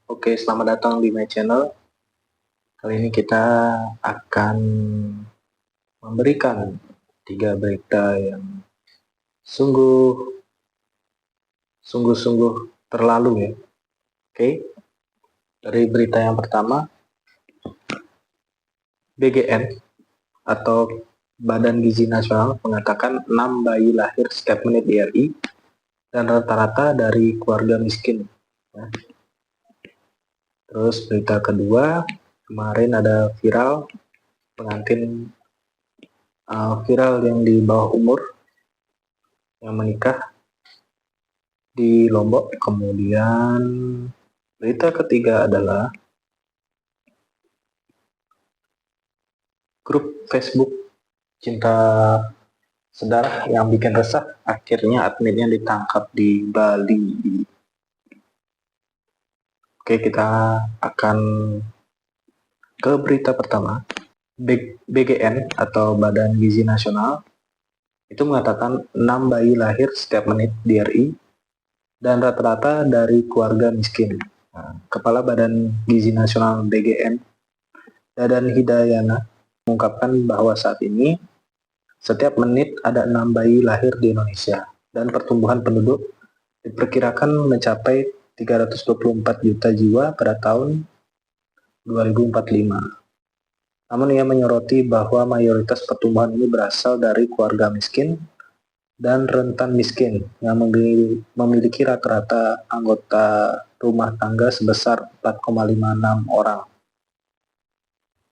Oke, selamat datang di my channel. Kali ini kita akan memberikan 3 berita yang sungguh-sungguh terlalu ya. Oke, dari berita yang pertama, BGN atau Badan Gizi Nasional mengatakan 6 bayi lahir setiap menit di RI dan rata-rata dari keluarga miskin. Ya. Terus berita kedua, kemarin ada pengantin viral yang di bawah umur yang menikah di Lombok. Kemudian berita ketiga adalah grup Facebook Cinta Sedarah yang bikin resah, akhirnya adminnya ditangkap di Bali. Oke, kita akan ke berita pertama. BGN atau Badan Gizi Nasional itu mengatakan 6 bayi lahir setiap menit di RI dan rata-rata dari keluarga miskin. Nah, Kepala Badan Gizi Nasional BGN, Dadan Hidayana, mengungkapkan bahwa saat ini setiap menit ada 6 bayi lahir di Indonesia dan pertumbuhan penduduk diperkirakan mencapai 324 juta jiwa pada tahun 2045. Namun ia menyoroti bahwa mayoritas pertumbuhan ini berasal dari keluarga miskin dan rentan miskin yang memiliki rata-rata anggota rumah tangga sebesar 4,56 orang.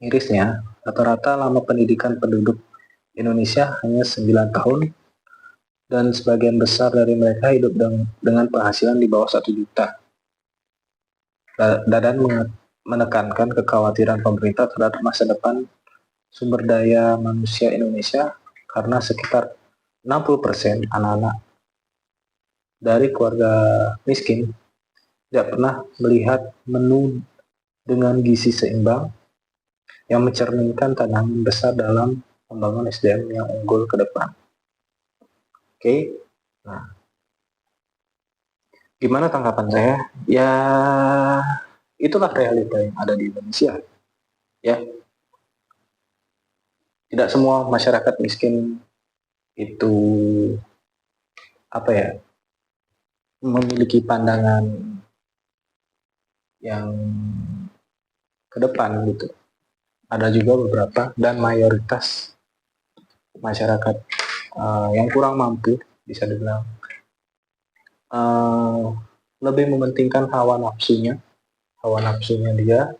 Mirisnya, rata-rata lama pendidikan penduduk Indonesia hanya 9 tahun dan sebagian besar dari mereka hidup dengan penghasilan di bawah 1 juta. Dadan menekankan kekhawatiran pemerintah terhadap masa depan sumber daya manusia Indonesia karena sekitar 60% anak-anak dari keluarga miskin tidak pernah melihat menu dengan gizi seimbang yang mencerminkan tantangan besar dalam membangun SDM yang unggul ke depan. Oke, nah gimana tanggapan saya? Ya, itulah realita yang ada di Indonesia. Ya, tidak semua masyarakat miskin itu memiliki pandangan yang ke depan gitu. Ada juga beberapa dan mayoritas masyarakat yang kurang mampu, bisa dibilang lebih mementingkan hawa nafsunya dia,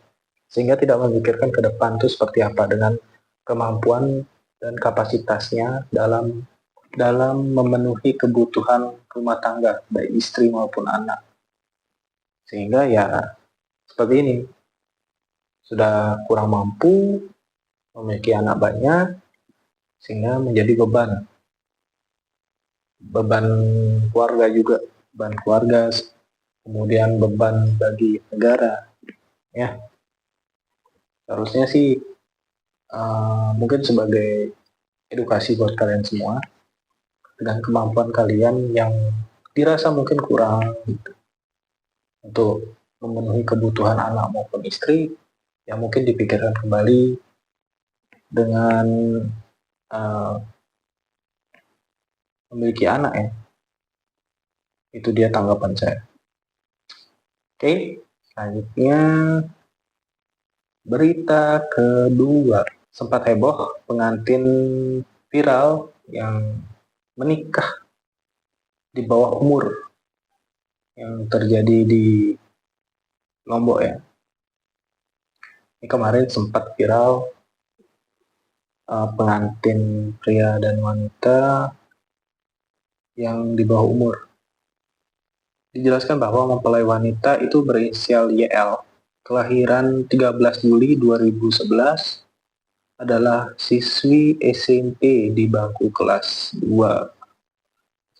sehingga tidak memikirkan ke depan itu seperti apa dengan kemampuan dan kapasitasnya dalam memenuhi kebutuhan rumah tangga, baik istri maupun anak. Sehingga ya seperti ini, sudah kurang mampu, memiliki anak banyak, sehingga menjadi beban keluarga juga, kemudian beban bagi negara. Ya, harusnya sih mungkin sebagai edukasi buat kalian semua, dengan kemampuan kalian yang dirasa mungkin kurang gitu, untuk memenuhi kebutuhan anak maupun istri, yang mungkin dipikirkan kembali dengan memiliki anak ya. Itu dia tanggapan saya. Oke, selanjutnya berita kedua. Sempat heboh pengantin viral yang menikah di bawah umur yang terjadi di Lombok ya. Ini kemarin sempat viral pengantin pria dan wanita yang di bawah umur. Dijelaskan bahwa mempelai wanita itu berinisial YL, kelahiran 13 Juli 2011, adalah siswi SMP di bangku kelas 2.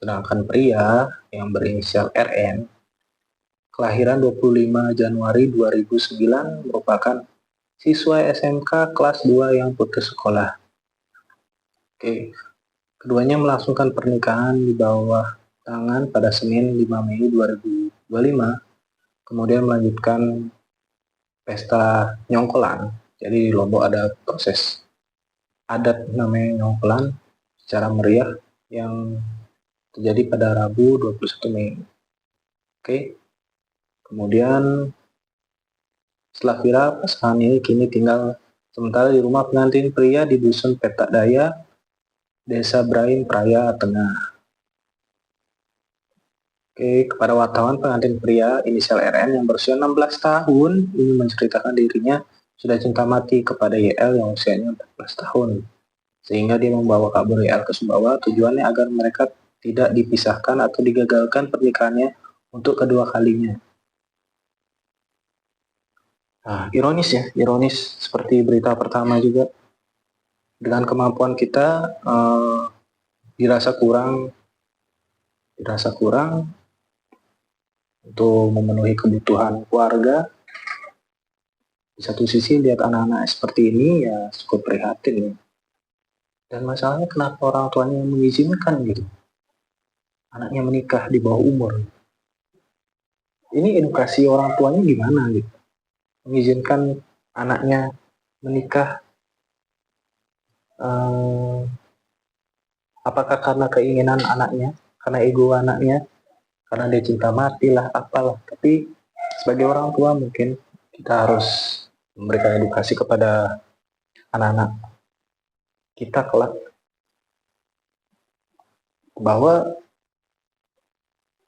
Sedangkan pria yang berinisial RN, kelahiran 25 Januari 2009, merupakan siswa SMK kelas 2 yang putus sekolah. Oke, keduanya melangsungkan pernikahan di bawah tangan pada Senin 5 Mei 2025 kemudian melanjutkan pesta nyongkolan. Jadi di Lombok ada proses adat namanya nyongkolan secara meriah yang terjadi pada Rabu 21 Mei. Oke. Kemudian setelah viral, pasangan ini kini tinggal sementara di rumah pengantin pria di Dusun Petak Daya, Desa Brain, Praia Tengah. Oke, kepada wartawan, pengantin pria inisial RN yang berusia 16 tahun ini menceritakan dirinya sudah cinta mati kepada YL yang usianya 14 tahun. Sehingga dia membawa kabur YL ke Sumbawa, tujuannya agar mereka tidak dipisahkan atau digagalkan pernikahannya untuk kedua kalinya. Nah, ironis ya, ironis seperti berita pertama juga. Dengan kemampuan kita dirasa kurang untuk memenuhi kebutuhan keluarga. Di satu sisi lihat anak-anak seperti ini ya cukup prihatin ya. Dan masalahnya kenapa orang tuanya mengizinkan gitu anaknya menikah di bawah umur. Ini edukasi orang tuanya gimana gitu, mengizinkan anaknya menikah apakah karena keinginan anaknya, karena ego anaknya, karena dia cinta mati lah, apalah. Tapi sebagai orang tua mungkin kita harus memberikan edukasi kepada anak-anak kita kelak bahwa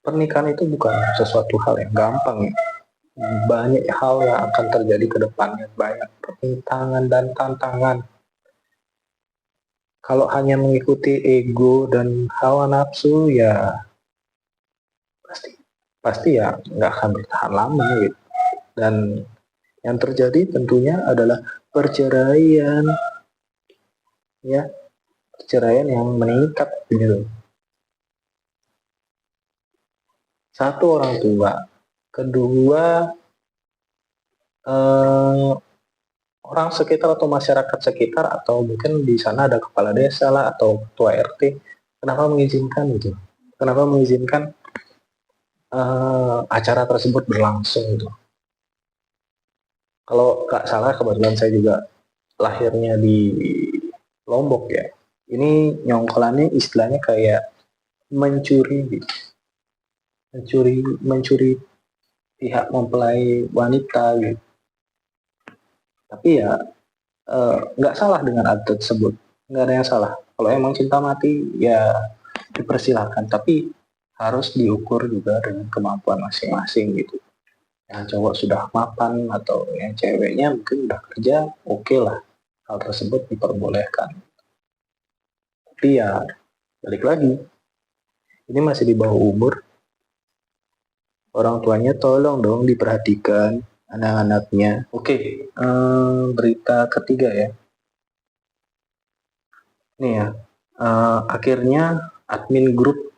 pernikahan itu bukan sesuatu hal yang gampang ya. Banyak hal yang akan terjadi ke depannya, banyak pertentangan dan tantangan. Kalau hanya mengikuti ego dan hawa nafsu ya pasti ya nggak akan bertahan lama gitu. Dan yang terjadi tentunya adalah perceraian ya, perceraian yang meningkat gitu. Satu, orang tua. Kedua, orang sekitar atau masyarakat sekitar, atau mungkin di sana ada kepala desa lah atau ketua RT. Kenapa mengizinkan gitu? Kenapa mengizinkan acara tersebut berlangsung gitu? Kalau nggak salah, kebetulan saya juga lahirnya di Lombok ya. Ini nyongkolannya istilahnya kayak mencuri gitu. Mencuri pihak mempelai wanita gitu. Tapi ya nggak salah dengan adat tersebut, nggak ada yang salah. Kalau emang cinta mati ya dipersilahkan, tapi harus diukur juga dengan kemampuan masing-masing gitu. Yang cowok sudah mapan atau yang ceweknya mungkin udah kerja, oke lah, hal tersebut diperbolehkan. Tapi ya balik lagi, ini masih di bawah umur. Orang tuanya tolong dong diperhatikan anak-anaknya. Oke, berita ketiga ya. Nih ya, akhirnya admin grup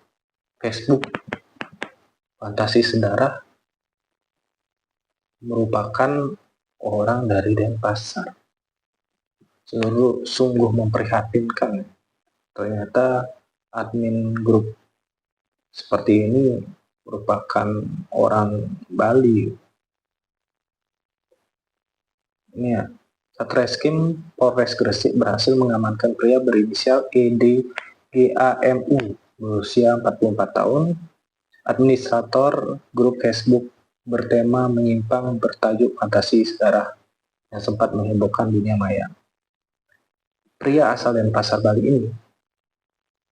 Facebook Fantasi Sedarah merupakan orang dari Denpasar. Sungguh memprihatinkan. Ternyata admin grup seperti ini merupakan orang Bali. Ini ya, Satreskrim Polres Gresik berhasil mengamankan pria berinisial EDGAMU berusia 44 tahun, administrator grup Facebook bertema menyimpang bertajuk Fantasi Sedarah yang sempat menghebohkan dunia maya. Pria asal Denpasar, Bali ini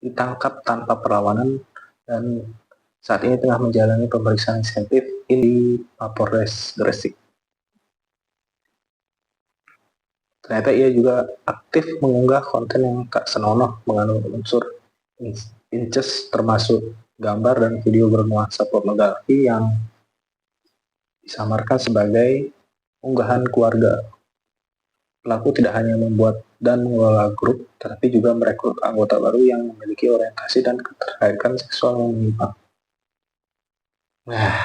ditangkap tanpa perlawanan dan saat ini tengah menjalani pemeriksaan insentif di Mapolres Gresik. Ternyata ia juga aktif mengunggah konten yang tak senonoh mengandung unsur incest, termasuk gambar dan video bernuansa pornografi yang disamarkan sebagai unggahan keluarga. Pelaku tidak hanya membuat dan mengelola grup, tetapi juga merekrut anggota baru yang memiliki orientasi dan keterkaitan seksual yang menyimpang. Nah,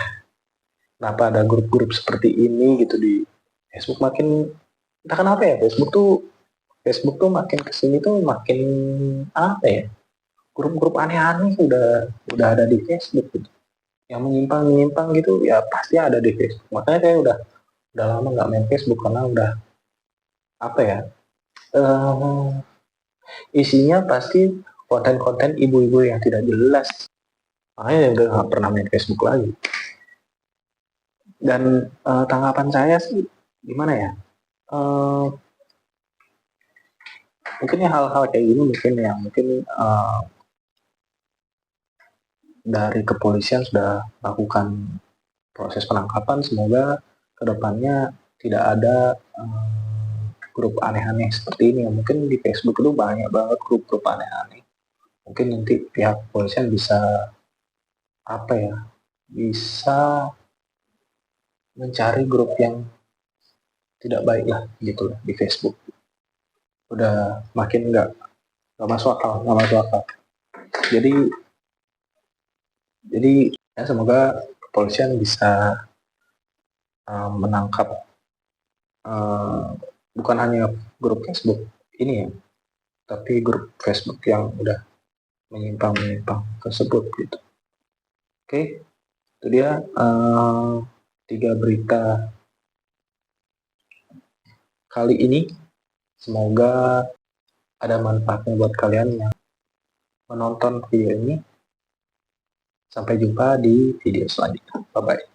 kenapa ada grup-grup seperti ini gitu di Facebook? Entah kenapa ya, Facebook tuh makin kesini tuh makin apa ya, grup-grup aneh-aneh udah ada di Facebook gitu. yang menyimpang gitu ya pasti ada di Facebook. Makanya saya udah lama nggak main Facebook karena udah apa ya, eh, isinya pasti konten-konten ibu-ibu yang tidak jelas. Makanya udah nggak pernah main Facebook lagi. Dan tanggapan saya sih gimana ya, Eh, mungkin ya hal-hal kayak gini mungkin dari kepolisian sudah melakukan proses penangkapan. Semoga kedepannya tidak ada grup aneh-aneh seperti ini. Mungkin di Facebook itu banyak banget grup-grup aneh-aneh. Mungkin nanti pihak kepolisian bisa apa ya, bisa mencari grup yang tidak baik lah gitu lah di Facebook. Udah makin nggak masuk akal, nggak masuk akal. Jadi ya semoga kepolisian bisa menangkap bukan hanya grup Facebook ini ya, tapi grup Facebook yang udah menyimpang tersebut gitu. Oke, itu dia 3 berita kali ini. Semoga ada manfaatnya buat kalian yang menonton video ini. Sampai jumpa di video selanjutnya. Bye-bye.